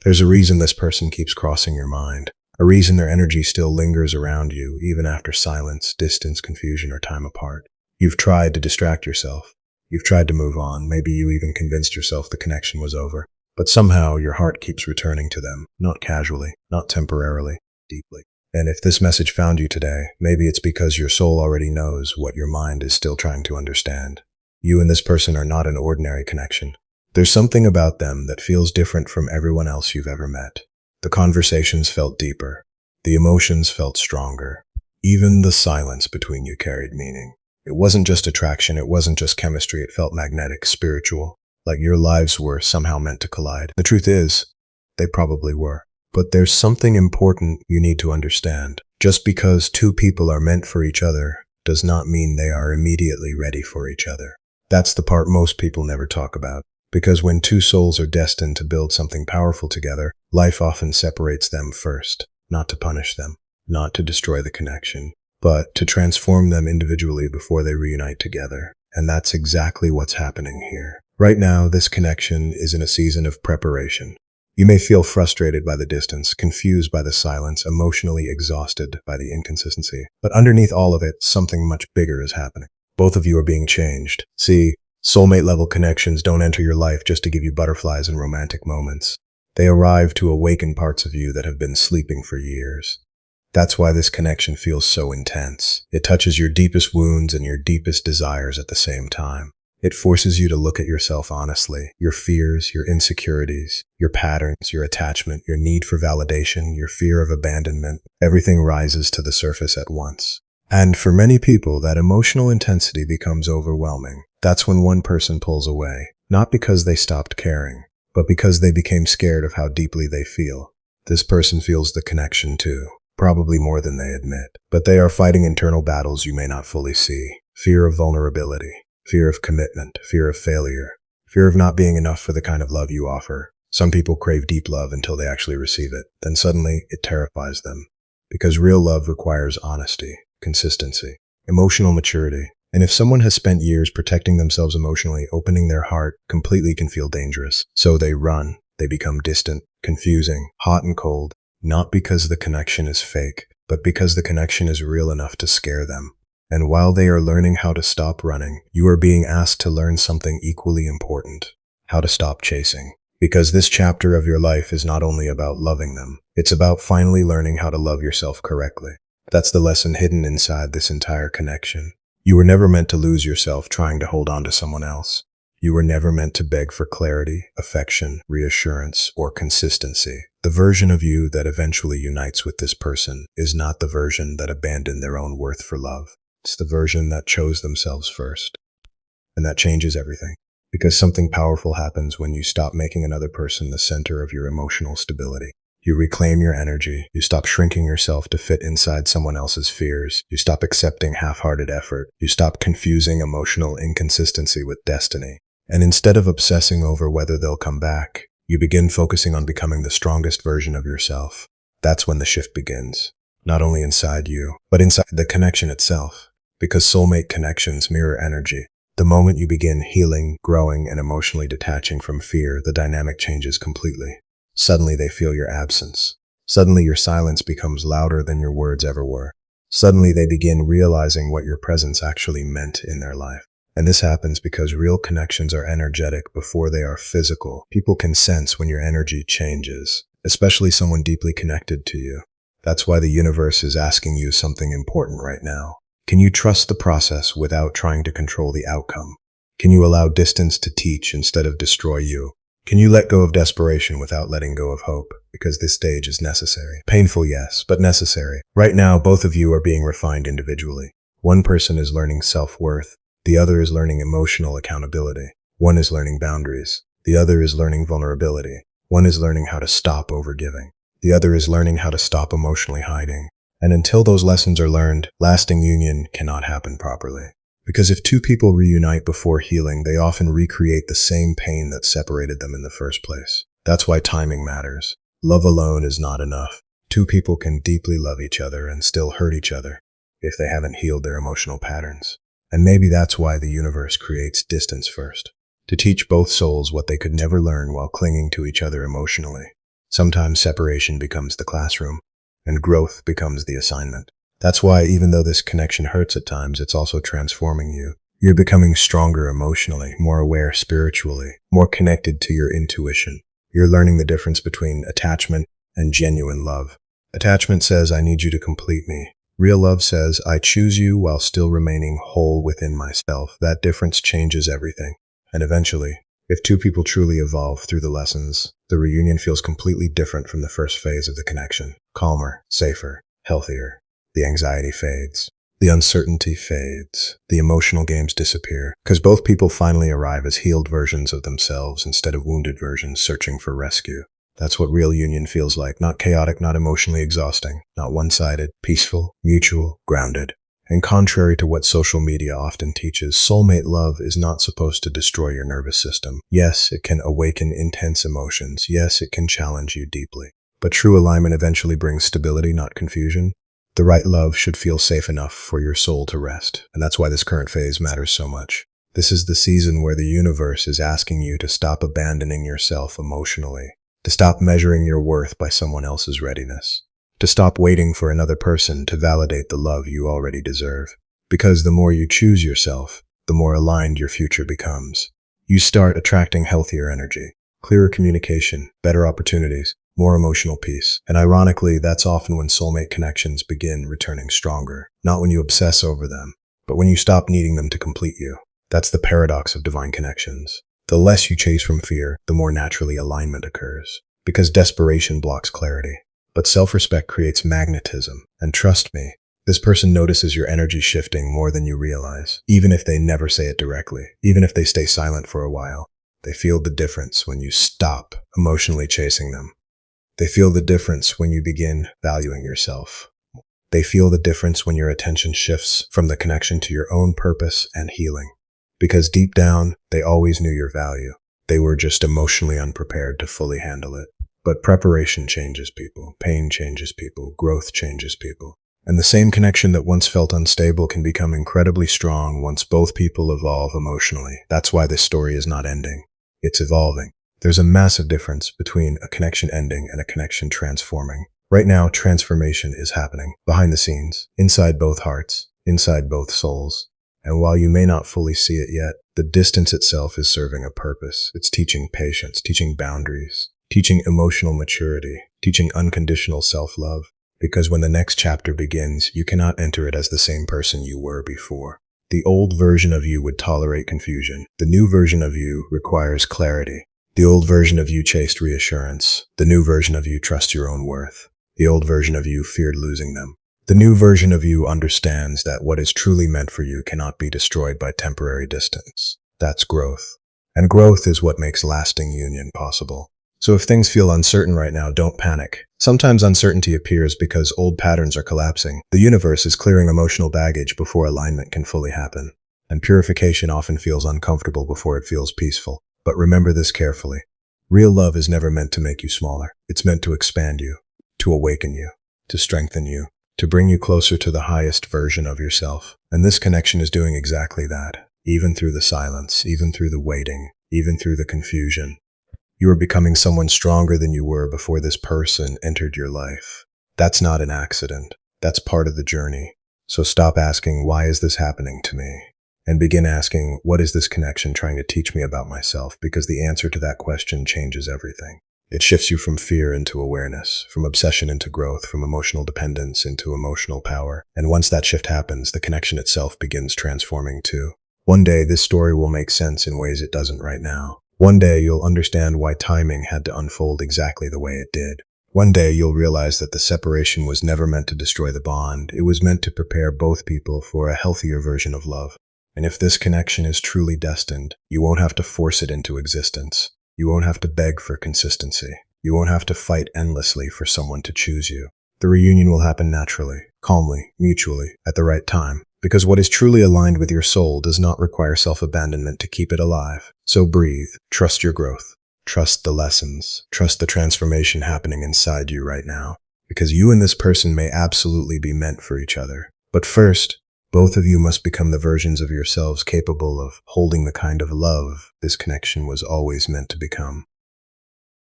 There's a reason this person keeps crossing your mind, a reason their energy still lingers around you even after silence, distance, confusion, or time apart. You've tried to distract yourself. You've tried to move on. Maybe you even convinced yourself the connection was over. But somehow your heart keeps returning to them, not casually, not temporarily, deeply. And if this message found you today, maybe it's because your soul already knows what your mind is still trying to understand. You and this person are not an ordinary connection. There's something about them that feels different from everyone else you've ever met. The conversations felt deeper. The emotions felt stronger. Even the silence between you carried meaning. It wasn't just attraction, it wasn't just chemistry, it felt magnetic, spiritual, like your lives were somehow meant to collide. The truth is, they probably were. But there's something important you need to understand. Just because two people are meant for each other does not mean they are immediately ready for each other. That's the part most people never talk about. Because when two souls are destined to build something powerful together, life often separates them first, not to punish them, not to destroy the connection, but to transform them individually before they reunite together. And that's exactly what's happening here. Right now, this connection is in a season of preparation. You may feel frustrated by the distance, confused by the silence, emotionally exhausted by the inconsistency. But underneath all of it, something much bigger is happening. Both of you are being changed. See, soulmate-level connections don't enter your life just to give you butterflies and romantic moments. They arrive to awaken parts of you that have been sleeping for years. That's why this connection feels so intense. It touches your deepest wounds and your deepest desires at the same time. It forces you to look at yourself honestly, your fears, your insecurities, your patterns, your attachment, your need for validation, your fear of abandonment. Everything rises to the surface at once. And for many people, that emotional intensity becomes overwhelming. That's when one person pulls away, not because they stopped caring, but because they became scared of how deeply they feel. This person feels the connection too, probably more than they admit. But they are fighting internal battles you may not fully see. Fear of vulnerability. Fear of commitment, fear of failure, fear of not being enough for the kind of love you offer. Some people crave deep love until they actually receive it. Then suddenly, it terrifies them. Because real love requires honesty, consistency, emotional maturity. And if someone has spent years protecting themselves emotionally, opening their heart completely can feel dangerous. So they run. They become distant, confusing, hot and cold. Not because the connection is fake, but because the connection is real enough to scare them. And while they are learning how to stop running, you are being asked to learn something equally important: how to stop chasing. Because this chapter of your life is not only about loving them, it's about finally learning how to love yourself correctly. That's the lesson hidden inside this entire connection. You were never meant to lose yourself trying to hold on to someone else. You were never meant to beg for clarity, affection, reassurance, or consistency. The version of you that eventually unites with this person is not the version that abandoned their own worth for love. It's the version that chose themselves first. And that changes everything. Because something powerful happens when you stop making another person the center of your emotional stability. You reclaim your energy. You stop shrinking yourself to fit inside someone else's fears. You stop accepting half-hearted effort. You stop confusing emotional inconsistency with destiny. And instead of obsessing over whether they'll come back, you begin focusing on becoming the strongest version of yourself. That's when the shift begins. Not only inside you, but inside the connection itself. Because soulmate connections mirror energy. The moment you begin healing, growing, and emotionally detaching from fear, the dynamic changes completely. Suddenly they feel your absence. Suddenly your silence becomes louder than your words ever were. Suddenly they begin realizing what your presence actually meant in their life. And this happens because real connections are energetic before they are physical. People can sense when your energy changes, especially someone deeply connected to you. That's why the universe is asking you something important right now. Can you trust the process without trying to control the outcome? Can you allow distance to teach instead of destroy you? Can you let go of desperation without letting go of hope? Because this stage is necessary. Painful, yes, but necessary. Right now, both of you are being refined individually. One person is learning self-worth. The other is learning emotional accountability. One is learning boundaries. The other is learning vulnerability. One is learning how to stop overgiving. The other is learning how to stop emotionally hiding. And until those lessons are learned, lasting union cannot happen properly. Because if two people reunite before healing, they often recreate the same pain that separated them in the first place. That's why timing matters. Love alone is not enough. Two people can deeply love each other and still hurt each other if they haven't healed their emotional patterns. And maybe that's why the universe creates distance first, to teach both souls what they could never learn while clinging to each other emotionally. Sometimes separation becomes the classroom, and growth becomes the assignment. That's why, even though this connection hurts at times, it's also transforming you. You're becoming stronger emotionally, more aware spiritually, more connected to your intuition. You're learning the difference between attachment and genuine love. Attachment says, I need you to complete me. Real love says, I choose you while still remaining whole within myself. That difference changes everything. And eventually, if two people truly evolve through the lessons, the reunion feels completely different from the first phase of the connection. Calmer, safer, healthier. The anxiety fades. The uncertainty fades. The emotional games disappear. Because both people finally arrive as healed versions of themselves instead of wounded versions searching for rescue. That's what real union feels like. Not chaotic, not emotionally exhausting, not one-sided, peaceful, mutual, grounded. And contrary to what social media often teaches, soulmate love is not supposed to destroy your nervous system. Yes, it can awaken intense emotions. Yes, it can challenge you deeply. But true alignment eventually brings stability, not confusion. The right love should feel safe enough for your soul to rest. And that's why this current phase matters so much. This is the season where the universe is asking you to stop abandoning yourself emotionally, to stop measuring your worth by someone else's readiness, to stop waiting for another person to validate the love you already deserve. Because the more you choose yourself, the more aligned your future becomes. You start attracting healthier energy, clearer communication, better opportunities, more emotional peace. And ironically, that's often when soulmate connections begin returning stronger. Not when you obsess over them, but when you stop needing them to complete you. That's the paradox of divine connections. The less you chase from fear, the more naturally alignment occurs. Because desperation blocks clarity. But self-respect creates magnetism. And trust me, this person notices your energy shifting more than you realize. Even if they never say it directly. Even if they stay silent for a while. They feel the difference when you stop emotionally chasing them. They feel the difference when you begin valuing yourself. They feel the difference when your attention shifts from the connection to your own purpose and healing. Because deep down, they always knew your value. They were just emotionally unprepared to fully handle it. But preparation changes people, pain changes people, growth changes people. And the same connection that once felt unstable can become incredibly strong once both people evolve emotionally. That's why this story is not ending. It's evolving. There's a massive difference between a connection ending and a connection transforming. Right now, transformation is happening behind the scenes, inside both hearts, inside both souls. And while you may not fully see it yet, the distance itself is serving a purpose. It's teaching patience, teaching boundaries, teaching emotional maturity, teaching unconditional self-love. Because when the next chapter begins, you cannot enter it as the same person you were before. The old version of you would tolerate confusion. The new version of you requires clarity. The old version of you chased reassurance. The new version of you trusts your own worth. The old version of you feared losing them. The new version of you understands that what is truly meant for you cannot be destroyed by temporary distance. That's growth. And growth is what makes lasting union possible. So if things feel uncertain right now, don't panic. Sometimes uncertainty appears because old patterns are collapsing. The universe is clearing emotional baggage before alignment can fully happen. And purification often feels uncomfortable before it feels peaceful. But remember this carefully. Real love is never meant to make you smaller. It's meant to expand you, to awaken you, to strengthen you, to bring you closer to the highest version of yourself. And this connection is doing exactly that. Even through the silence, even through the waiting, even through the confusion. You are becoming someone stronger than you were before this person entered your life. That's not an accident. That's part of the journey. So stop asking, why is this happening to me? And begin asking, what is this connection trying to teach me about myself? Because the answer to that question changes everything. It shifts you from fear into awareness, from obsession into growth, from emotional dependence into emotional power. And once that shift happens, the connection itself begins transforming too. One day, this story will make sense in ways it doesn't right now. One day, you'll understand why timing had to unfold exactly the way it did. One day, you'll realize that the separation was never meant to destroy the bond. It was meant to prepare both people for a healthier version of love. And if this connection is truly destined, you won't have to force it into existence. You won't have to beg for consistency. You won't have to fight endlessly for someone to choose you. The reunion will happen naturally, calmly, mutually, at the right time. Because what is truly aligned with your soul does not require self-abandonment to keep it alive. So breathe, trust your growth, trust the lessons, trust the transformation happening inside you right now. Because you and this person may absolutely be meant for each other. But first, both of you must become the versions of yourselves capable of holding the kind of love this connection was always meant to become.